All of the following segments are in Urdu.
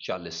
40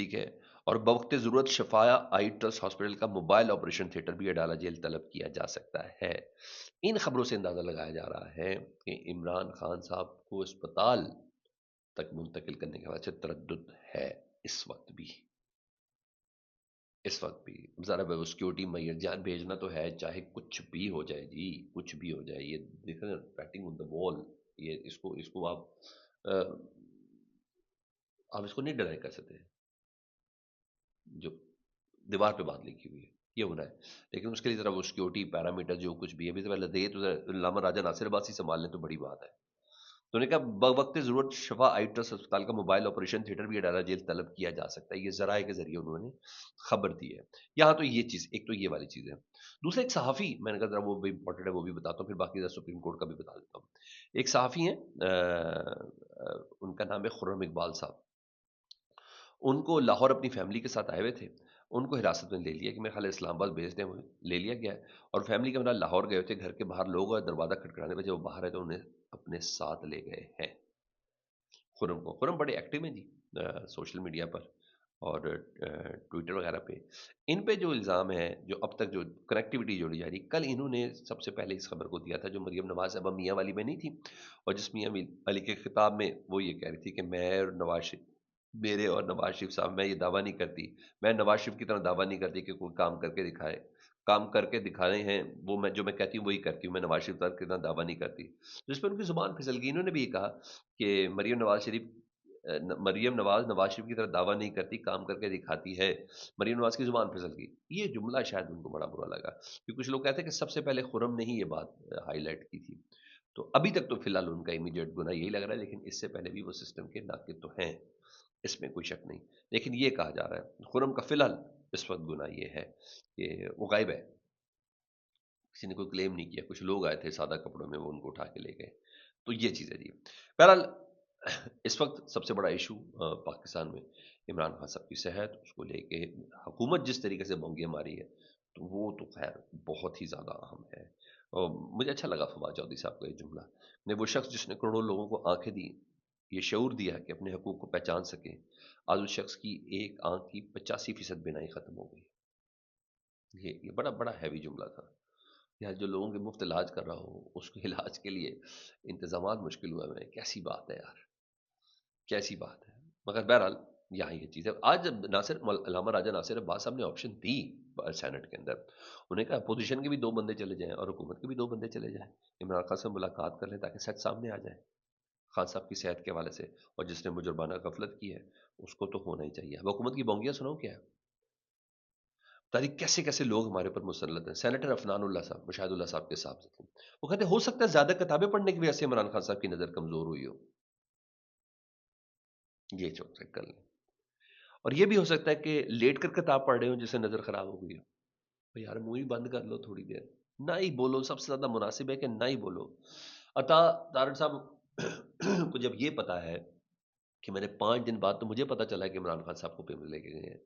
ٹھیک ہے، اور بوقت ضرورت شفایا آئی ٹرسٹ ہاسپٹل کا موبائل آپریشن تھیٹر بھی اڈالہ جیل طلب کیا جا سکتا ہے۔ ان خبروں سے اندازہ لگایا جا رہا ہے کہ عمران خان صاحب کو اسپتال تک منتقل کرنے کے وجہ سے تردد ہے اس وقت بھی۔ اس وقت بھی ذرا وہ سیکورٹی میئر جان بھیجنا تو ہے، چاہے کچھ بھی ہو جائے جی، کچھ بھی ہو جائے۔ یہ دیکھیں رائٹنگ آن دا وال، یہ اس کو آپ اس کو نہیں ڈرائی کر سکتے، جو دیوار پہ بات لکھی ہوئی ہے یہ ہونا ہے۔ لیکن اس کے لیے ذرا وہ سیکورٹی پیرامیٹر جو کچھ بھی ہے، ابھی سے پہلے دے تو علامہ راجہ ناصر عباسی سنبھال لیں تو بڑی بات ہے۔ تو انہوں نے کہا بوقت ضرورت شفا آئی ٹرسٹ اسپتال کا موبائل آپریشن تھیٹر بھی اڈالہ جیل طلب کیا جا سکتا ہے، یہ ذرائع کے ذریعے انہوں نے خبر دی ہے۔ یہاں تو یہ چیز، ایک تو یہ والی چیز ہے۔ دوسرا ایک صحافی، میں نے کہا ذرا وہ بھی امپورٹنٹ ہے، وہ بھی بتاتا ہوں، پھر باقی ذرا سپریم کورٹ کا بھی بتا دیتا ہوں۔ ایک صحافی ہیں، ان کا نام ہے خرم اقبال صاحب۔ ان کو لاہور اپنی فیملی کے ساتھ آئے ہوئے تھے، ان کو حراست میں لے لیا کہ میرے خیال ہے اسلام آباد بھیج دیں، ہوئے لے لیا گیا ہے، اور فیملی کے میرا لاہور گئے تھے، گھر کے باہر لوگ اور دروازہ کھٹکھٹانے پہ جب وہ باہر ہے تو انہیں اپنے ساتھ لے گئے ہیں۔ خرم کو، خرم بڑے ایکٹیو ہیں جی سوشل میڈیا پر اور ٹویٹر وغیرہ پہ۔ ان پہ جو الزام ہے، جو اب تک جو کنیکٹیوٹی جوڑی جا رہی، کل انہوں نے سب سے پہلے اس خبر کو دیا تھا جو مریم نواز اب میاں والی میں نہیں تھی، اور جس میاں علی کے خطاب میں وہ یہ کہہ رہی تھی کہ میں اور نواز شریف، میرے اور نواز شریف صاحب، میں یہ دعویٰ نہیں کرتی، میں نواز شریف کی طرح دعویٰ نہیں کرتی کہ کوئی کام کر کے دکھائے، کام کر کے دکھانے ہیں وہ، میں جو میں کہتی ہوں وہی کرتی ہوں، میں نواز شریف صاحب کی طرح دعویٰ نہیں کرتی۔ جس پر ان کی زبان پھسل گئی۔ انہوں نے بھی یہ کہا کہ مریم نواز نواز شریف کی طرح دعویٰ نہیں کرتی، کام کر کے دکھاتی ہے۔ مریم نواز کی زبان پھسل گئی۔ یہ جملہ شاید ان کو بڑا برا لگا، کیونکہ کچھ لوگ کہتے ہیں کہ سب سے پہلے خرم نے ہی یہ بات ہائی لائٹ کی تھی۔ تو ابھی تک تو فی الحال ان کا امیڈیٹ گناہ یہی لگ رہا ہے، لیکن اس سے پہلے بھی وہ سسٹم کے ناقد تو ہیں، اس میں کوئی شک نہیں۔ لیکن یہ کہا جا رہا ہے خرم کا فی الحال اس وقت گناہ یہ ہے کہ وہ غائب ہے، کسی نے کوئی کلیم نہیں کیا، کچھ لوگ آئے تھے سادہ کپڑوں میں، وہ ان کو اٹھا کے لے گئے۔ تو یہ چیز ہے جی۔ بہرحال اس وقت سب سے بڑا ایشو پاکستان میں عمران خان صاحب کی صحت، اس کو لے کے حکومت جس طریقے سے بونگیاں ماری ہے، تو وہ تو خیر بہت ہی زیادہ اہم ہے۔ اور مجھے اچھا لگا فواد چودھری صاحب کا یہ جملہ، نے وہ شخص جس نے کروڑوں لوگوں کو آنکھیں دی، یہ شعور دیا کہ اپنے حقوق کو پہچان سکے، آج اس شخص کی ایک آنکھ کی 85% بینائی ختم ہو گئی۔ یہ بڑا بڑا ہیوی جملہ تھا۔ یا جو لوگوں کے مفت علاج کر رہا ہو، اس کے علاج کے لیے انتظامات مشکل ہوئے ہیں، کیسی بات ہے یار، کیسی بات ہے۔ مگر بہرحال یہاں یہ چیز ہے۔ آج علامہ راجہ ناصر عباس صاحب نے آپشن دی سینٹ کے اندر، انہوں نے کہا اپوزیشن کے بھی 2 بندے چلے جائیں اور حکومت کے بھی 2 بندے چلے جائیں، عمران خان سے ملاقات کر لیں تاکہ سچ سامنے آ جائے خان صاحب کی صحت کے حوالے سے، اور جس نے مجرمانہ غفلت کی ہے اس کو تو ہونا ہی چاہیے۔ اب حکومت کی بونگیاں سناؤ کیا ہے، تاریخ کیسے کیسے لوگ ہمارے پر مسلط ہیں۔ سینیٹر افنان اللہ صاحب، مشاہد اللہ صاحب کے صاحب تھے، وہ کہتے ہیں ہو سکتا ہے زیادہ کتابیں پڑھنے کی وجہ سے عمران خان صاحب کی نظر کمزور ہوئی ہو، یہ چیک کر لیں۔ اور یہ بھی ہو سکتا ہے کہ لیٹ کر کتاب پڑھ رہے ہوں جس سے نظر خراب ہو گئی ہو، تو یار منہ ہی بند کر لو تھوڑی دیر، نہ ہی بولو، سب سے زیادہ مناسب ہے کہ نہ ہی بولو۔ عطا طارق صاحب کو جب یہ پتا ہے کہ میں نے 5 دن بعد تو مجھے پتا چلا ہے کہ عمران خان صاحب کو پیمنٹ لے کے گئے ہیں،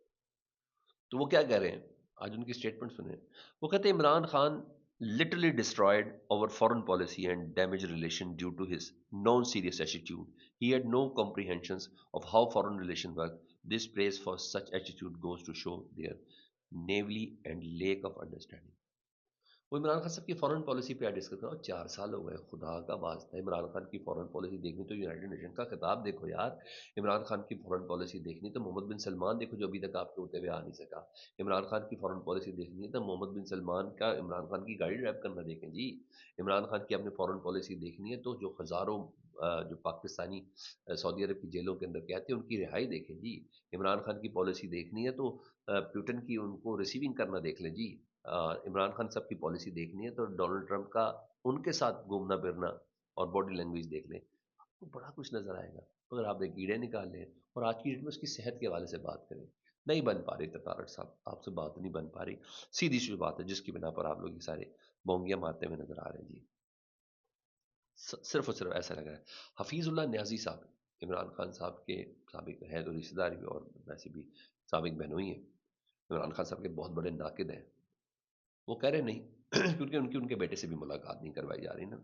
تو وہ کیا کہہ رہے ہیں، آج ان کی سٹیٹمنٹ سنیں۔ وہ کہتے ہیں Imran Khan literally destroyed our foreign policy and damaged relation due to his non-serious attitude. He had no comprehensions of how foreign relations work. This praise for such attitude goes to show their naivety and lack of understanding. وہ عمران خان صاحب کی فورن پالیسی پہ ڈسکس کرو، 4 سال ہو گئے، خدا کا واسطہ عمران خان کی فورن پالیسی دیکھنی تو یونائیٹڈ نیشن کا خطاب دیکھو یار، عمران خان کی فورن پالیسی دیکھنی تو محمد بن سلمان دیکھو جو ابھی تک آپ کے ہوتے ہوئے آ نہیں سکا، عمران خان کی فورن پالیسی دیکھنی ہے تو محمد بن سلمان کا عمران خان کی گاڑی ڈرائیو کرنا دیکھیں جی، عمران خان کی اپنے فورن پالیسی دیکھنی ہے تو جو ہزاروں جو پاکستانی سعودی عرب کی جیلوں کے اندر کہتے ہیں ان کی رہائی دیکھیں جی، عمران خان کی پالیسی دیکھنی ہے تو پیوٹن کی ان کو ریسیونگ کرنا دیکھ لیں جی، عمران خان صاحب کی پالیسی دیکھنی ہے تو ڈونلڈ ٹرمپ کا ان کے ساتھ گھومنا پھرنا اور باڈی لینگویج دیکھ لیں، آپ کو بڑا کچھ نظر آئے گا۔ اگر آپ نے کیڑے نکال لیں اور آج کی ڈیٹ میں اس کی صحت کے حوالے سے بات کریں، نہیں بن پا رہی طارق صاحب، آپ سے بات نہیں بن پا رہی، سیدھی سی بات ہے جس کی بنا پر آپ لوگ یہ سارے بونگیاں مارتے ہوئے نظر آ رہے ہیں جی۔ صرف اور صرف ایسا لگ رہا ہے۔ حفیظ اللہ نیازی صاحب عمران خان صاحب کے سابق ہے تو رشتے دار بھی، اور ویسے بھی سابق بہنوئی ہیں، عمران خان صاحب کے بہت بڑے ناقد ہیں، وہ کہہ رہے نہیں کیونکہ ان کے بیٹے سے بھی ملاقات نہیں کروائی جا رہی نا،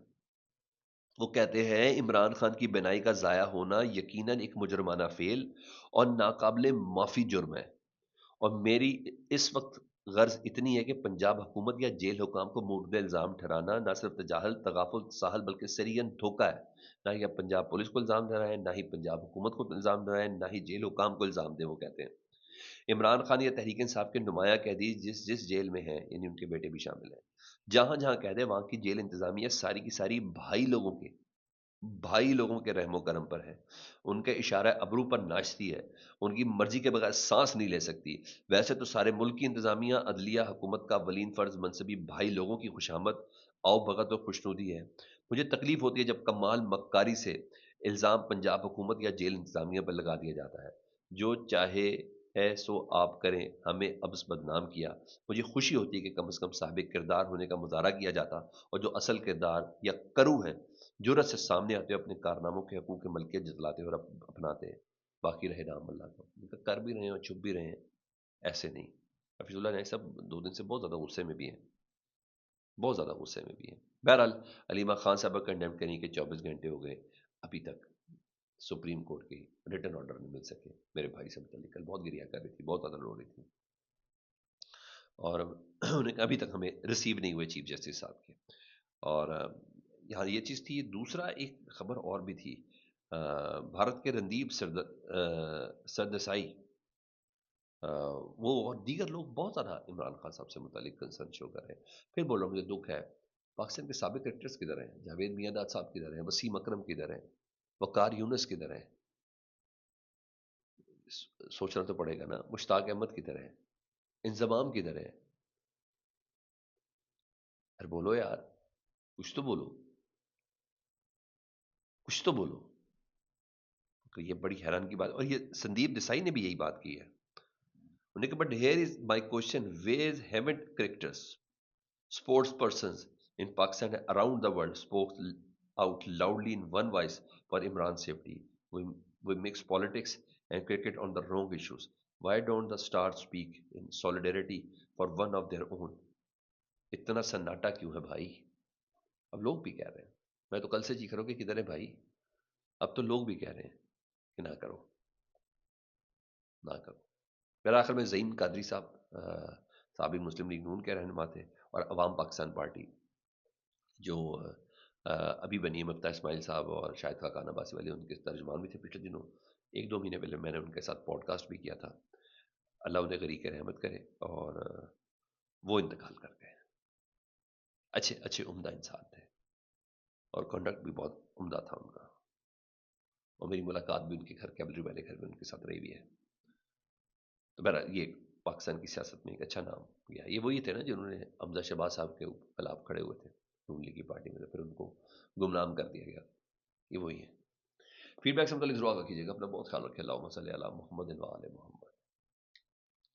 وہ کہتے ہیں عمران خان کی بینائی کا ضائع ہونا یقیناً ایک مجرمانہ فعل اور ناقابل معافی جرم ہے، اور میری اس وقت غرض اتنی ہے کہ پنجاب حکومت یا جیل حکام کو مورد الزام ٹھہرانا نہ صرف تجاہل تغافل ساحل بلکہ سرین دھوکہ ہے۔ نہ ہی آپ پنجاب پولیس کو الزام ٹھہرائیں، نہ ہی پنجاب حکومت کو الزام ٹھہرائیں، نہ ہی جیل حکام کو الزام دیں۔ وہ کہتے ہیں عمران خان یا تحریک انصاف کے نمایاں قیدی جس جس جیل میں ہیں، یعنی ان کے بیٹے بھی شامل ہیں، جہاں جہاں قید ہے وہاں کی جیل انتظامیہ ساری کی ساری بھائی لوگوں کے رحم و کرم پر ہے، ان کے اشارہ ابرو پر ناچتی ہے، ان کی مرضی کے بغیر سانس نہیں لے سکتی۔ ویسے تو سارے ملک کی انتظامیہ عدلیہ حکومت کا ولین فرض منصبی بھائی لوگوں کی خوشامد آؤ بھگت و خوشنودی ہے۔ مجھے تکلیف ہوتی ہے جب کمال مکاری سے الزام پنجاب حکومت یا جیل انتظامیہ پر لگا دیا جاتا ہے۔ جو چاہے ہے سو آپ کریں، ہمیں ابس بدنام کیا۔ مجھے خوشی ہوتی ہے کہ کم از کم صاحب کردار ہونے کا مظاہرہ کیا جاتا، اور جو اصل کردار یا کرو ہیں جرت سے سامنے آتے اپنے کارناموں کے حقوق ملکیت جتلاتے اور اپناتے ہیں۔ باقی رہے نام اللہ کا، ان کا کر بھی رہے ہیں اور چھپ بھی رہے ہیں، ایسے نہیں۔ حفیظ اللہ نے سب 2 دن سے بہت زیادہ غصے میں بھی ہیں، بہت زیادہ غصے میں بھی ہیں۔ بہرحال علیمہ خان صاحبہ کنڈیم کریں کہ 24 گھنٹے ہو گئے ابھی تک سپریم کورٹ کی ریٹن آرڈر نہیں مل سکے۔ میرے بھائی سے متعلق کل بہت گریا کر رہی تھی، بہت زیادہ رو رہی تھی، اور انہیں ابھی تک ہمیں ریسیو نہیں ہوئے چیف جسٹس صاحب کے۔ اور یہاں یہ چیز تھی۔ دوسرا ایک خبر اور بھی تھی، بھارت کے رندیپ سردسائی، وہ اور دیگر لوگ بہت زیادہ عمران خان صاحب سے متعلق کنسرن شو کر رہے ہیں۔ پھر بول رہا ہوں مجھے دکھ ہے، پاکستان کے سابق ایکٹرز کدھر ہیں؟ جاوید میاں صاحب کدھر ہیں؟ وسیم اکرم کدھر ہیں؟ وقار یونس کدھر ہیں؟ سوچنا تو پڑے گا نا۔ مشتاق احمد کدھر ہیں؟ انضمام کدھر ہے؟ ارے بولو یار، کچھ تو بولو، کچھ تو بولو۔ تو یہ بڑی حیران کی بات، اور یہ سندیپ دیسائی نے بھی یہی بات کی ہے۔ انہوں نے کہا but here is my question, where haven't cricketers sports persons in Pakistan around the world spoke out loudly in one voice for Imran safety? We mix politics and cricket on the wrong issues, why don't the star speak in solidarity for one of their own? اتنا سناٹا کیوں ہے بھائی؟ اب لوگ بھی کہہ رہے ہیں، میں تو کل سے چیخ رہا ہوں کہ کدھر ہے بھائی؟ اب تو لوگ بھی کہہ رہے ہیں کہ نہ کرو، نہ کرو۔ میرا آخر میں زعیم قادری صاحب، سابق مسلم لیگ نون کے رہنما تھے، اور عوام پاکستان پارٹی جو ابھی بنی ہے، مفتاح اسماعیل صاحب اور شاہد خاقان عباسی والے ان کے ترجمان بھی تھے پچھلے دنوں۔ 1-2 مہینے پہلے میں نے ان کے ساتھ پوڈ کاسٹ بھی کیا تھا۔ اللہ انہیں غریق رحمت کرے، اور وہ انتقال کر گئے۔ اچھے اچھے عمدہ انسان تھے، اور کنڈکٹ بھی بہت عمدہ تھا ان کا، اور میری ملاقات بھی ان کے گھر کیبلری والے گھر میں ان کے ساتھ رہی بھی ہے۔ تو بہرحال یہ پاکستان کی سیاست میں ایک اچھا نام گیا۔ یہ وہی تھے نا جنہوں نے حمزہ شہباز صاحب کے خلاف کھڑے ہوئے تھے نون لیگ کی پارٹی میں، تو پھر ان کو گمنام کر دیا گیا۔ یہ وہی ہے۔ فیڈ بیک سے متعلق ضرور آگاہ کیجیے گا۔ اپنا بہت خیال رکھیں۔ اللہم صلی علی محمد و آل محمد۔